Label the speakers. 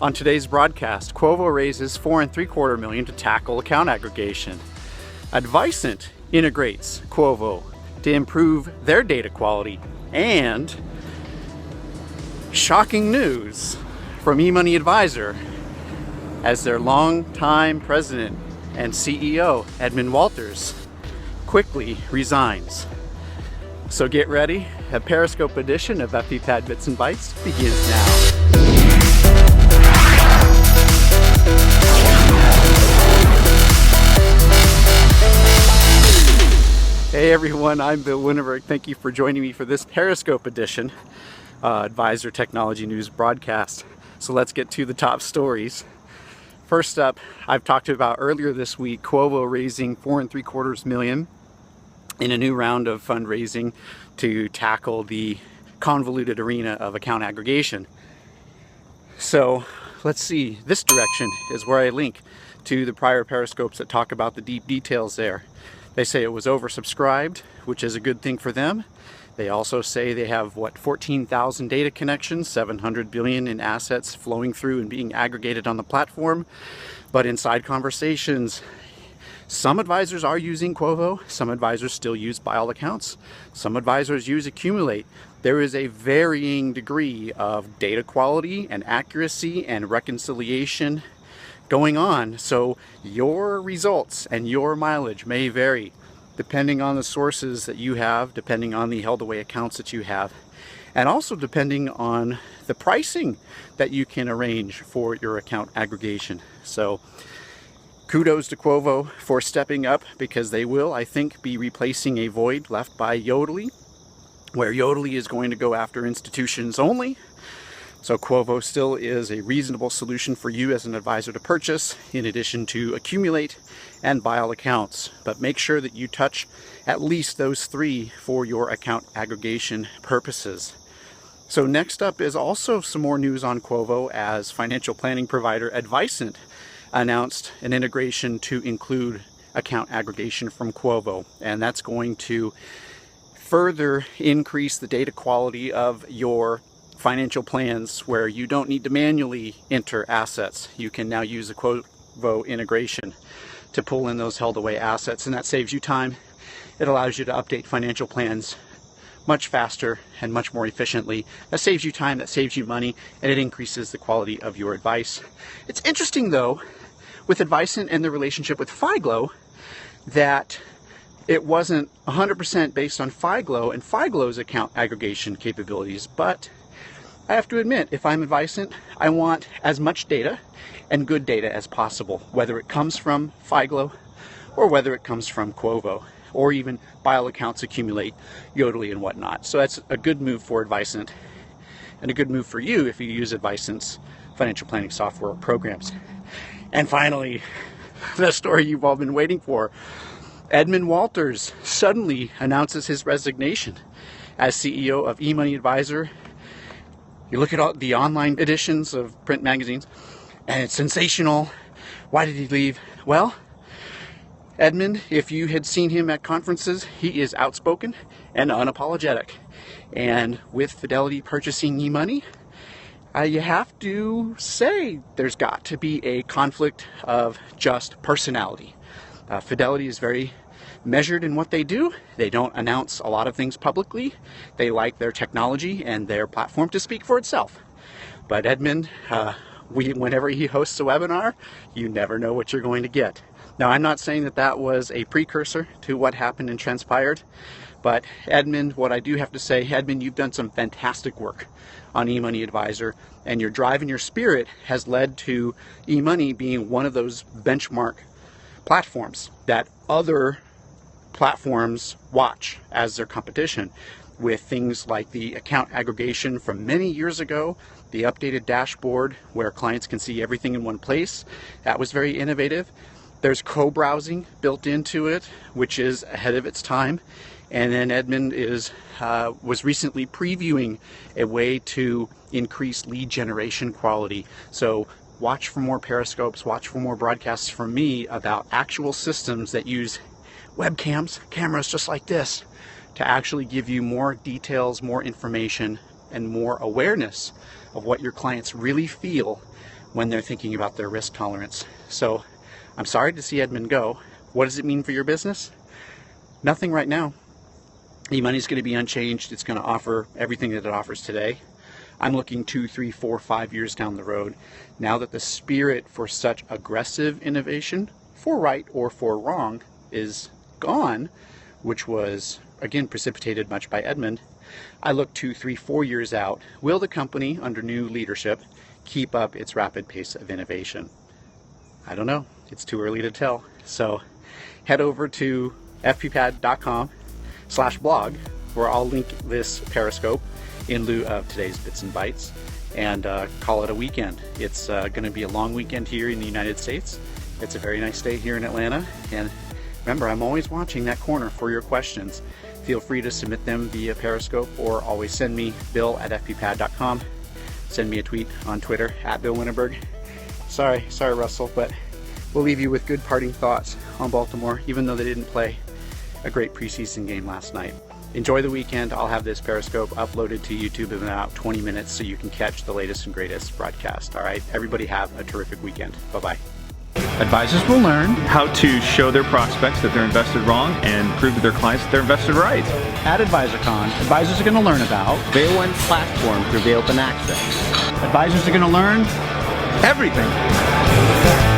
Speaker 1: On today's broadcast, Quovo raises $4.75 million to tackle account aggregation. Advicent integrates Quovo to improve their data quality, and shocking news from eMoney Advisor as their longtime president and CEO, Edmond Walters, quickly resigns. So get ready, a Periscope edition of FPPad Bits and Bytes begins now. Hey everyone, I'm Bill Winterberg. Thank you for joining me for this Periscope edition Advisor Technology News broadcast. So let's get to the top stories. First up, I've talked about earlier this week, Quovo raising $4.75 million in a new round of fundraising to tackle the convoluted arena of account aggregation. So let's see, this direction is where I link to the prior Periscopes that talk about the deep details there. They say it was oversubscribed, which is a good thing for them. They also say they have, 14,000 data connections, 700 billion in assets flowing through and being aggregated on the platform. But inside conversations, some advisors are using Quovo, some advisors still use by all accounts, some advisors use Accumulate. There is a varying degree of data quality and accuracy and reconciliation going on, so your results and your mileage may vary depending on the sources that you have, depending on the held away accounts that you have, and also depending on the pricing that you can arrange for your account aggregation. So kudos to Quovo for stepping up, because they will, I think, be replacing a void left by Yodlee, where Yodlee is going to go after institutions only. So Quovo still is a reasonable solution for you as an advisor to purchase, in addition to Accumulate and buy all accounts. But make sure that you touch at least those three for your account aggregation purposes. So next up is also some more news on Quovo, as financial planning provider Advicent announced an integration to include account aggregation from Quovo. And that's going to further increase the data quality of your financial plans, where you don't need to manually enter assets. You can now use a Quovo integration to pull in those held away assets, and that saves you time. It allows you to update financial plans much faster and much more efficiently. That saves you time, that saves you money, and it increases the quality of your advice. It's interesting though, with Advicent and the relationship with Figlo, that it wasn't 100% based on Figlo and Figlo's account aggregation capabilities, but I have to admit, if I'm Advicent, I want as much data and good data as possible, whether it comes from Figlo or whether it comes from Quovo, or even buy all accounts, Accumulate, Yodlee, and whatnot. So that's a good move for Advicent, and a good move for you if you use Advicent's financial planning software or programs. And finally, the story you've all been waiting for. Edmond Walters suddenly announces his resignation as CEO of eMoney Advisor. You look at all the online editions of print magazines, and it's sensational. Why did he leave? Well, Edmond, if you had seen him at conferences, he is outspoken and unapologetic. And with Fidelity purchasing eMoney, you have to say there's got to be a conflict of just personality. Fidelity is very measured in what they do. They don't announce a lot of things publicly. They like their technology and their platform to speak for itself. But Edmond, whenever he hosts a webinar, you never know what you're going to get. Now, I'm not saying that that was a precursor to what happened and transpired, but Edmond, what I do have to say, Edmond, you've done some fantastic work on eMoney Advisor, and your drive and your spirit has led to eMoney being one of those benchmark platforms that other platforms watch as their competition, with things like the account aggregation from many years ago, the updated dashboard where clients can see everything in one place. That was very innovative. There's co-browsing built into it, which is ahead of its time. And then Edmond was recently previewing a way to increase lead generation quality. So watch for more Periscopes, watch for more broadcasts from me about actual systems that use webcams, cameras just like this, to actually give you more details, more information, and more awareness of what your clients really feel when they're thinking about their risk tolerance. So I'm sorry to see Edmond go. What does it mean for your business? Nothing right now. eMoney's going to be unchanged. It's going to offer everything that it offers today. I'm looking 2, 3, 4, 5 years down the road. Now that the spirit for such aggressive innovation, for right or for wrong, is gone, which was, again, precipitated much by Edmond, I look 2, 3, 4 years out. Will the company, under new leadership, keep up its rapid pace of innovation? I don't know. It's too early to tell. So head over to fppad.com/blog, where I'll link this Periscope in lieu of today's Bits and Bytes, and call it a weekend. It's going to be a long weekend here in the United States. It's a very nice day here in Atlanta, and remember, I'm always watching that corner for your questions. Feel free to submit them via Periscope, or always send me, bill@fppad.com. Send me a tweet on Twitter, @BillWinterberg. Sorry Russell, but we'll leave you with good parting thoughts on Baltimore, even though they didn't play a great preseason game last night. Enjoy the weekend. I'll have this Periscope uploaded to YouTube in about 20 minutes so you can catch the latest and greatest broadcast. All right, everybody have a terrific weekend. Bye-bye.
Speaker 2: Advisors will learn how to show their prospects that they're invested wrong and prove to their clients that they're invested right.
Speaker 1: At AdvisorCon, advisors are going to learn about
Speaker 3: Layer 1 platform through the open access.
Speaker 1: advisors are going to learn
Speaker 2: Everything.